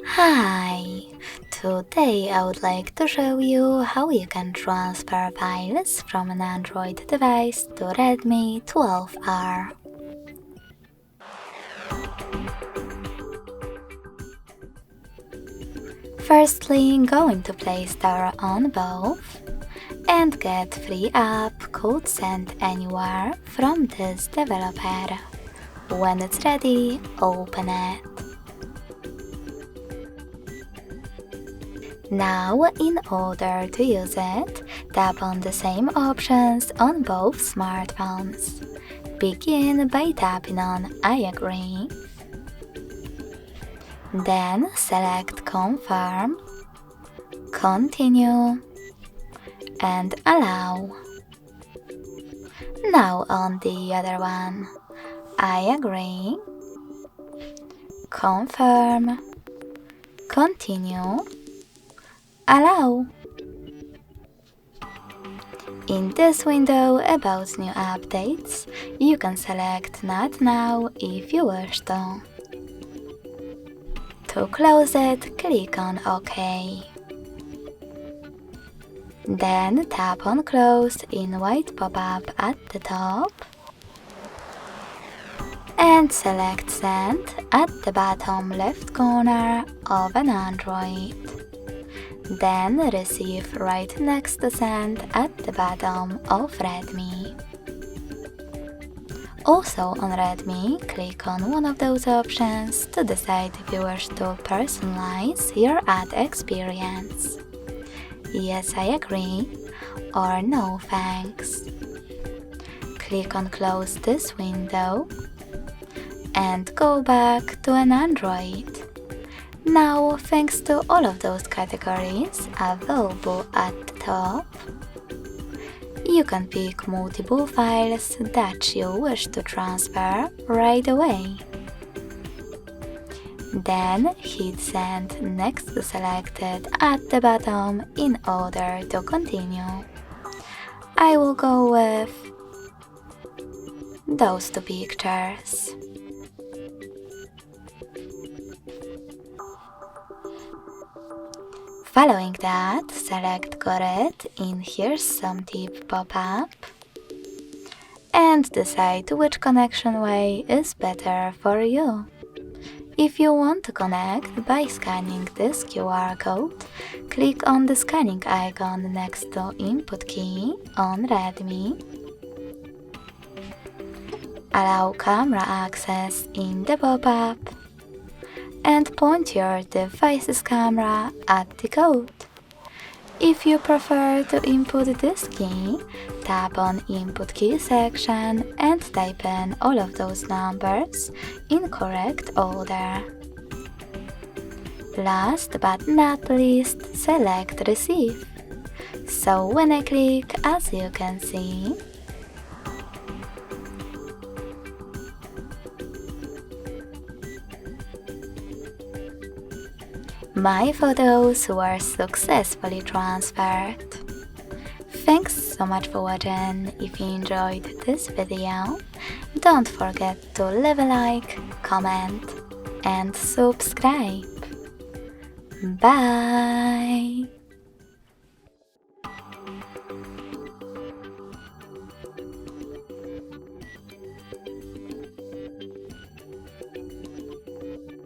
Hi! Today I would like to show you how you can transfer files from an Android device to Redmi 12R. Firstly, go into Play Store on both and get free app called Send Anywhere from this developer. When it's ready, open it. Now, in order to use it, tap on the same options on both smartphones. Begin by tapping on I agree. Then select Confirm, Continue, and Allow. Now on the other one, I agree, Confirm, Continue, Allow. In this window about new updates, you can select Not Now if you wish to. To close it, click on OK. Then tap on Close in white pop-up at the top and select Send at the bottom left corner of an Android. Then Receive right next to Send at the bottom of Redmi. Also on Redmi, click on one of those options to decide if you wish to personalize your ad experience. Yes, I agree, or no thanks. Click on Close this window and go back to an Android. Now, thanks to all of those categories available at the top, you can pick multiple files that you wish to transfer right away. Then hit Send next to Selected at the bottom in order to continue. I will go with those two pictures. Following that, select Got It in Here's Some Tip pop-up and decide which connection way is better for you. If you want to connect by scanning this QR code, click on the scanning icon next to Input key on Redmi. Allow camera access in the pop-up and point your device's camera at the code. If you prefer to input this key, tap on Input Key section and type in all of those numbers in correct order. Last but not least, select Receive. So when I click, as you can see, my photos were successfully transferred. Thanks so much for watching. If you enjoyed this video, don't forget to leave a like, comment, and subscribe. Bye!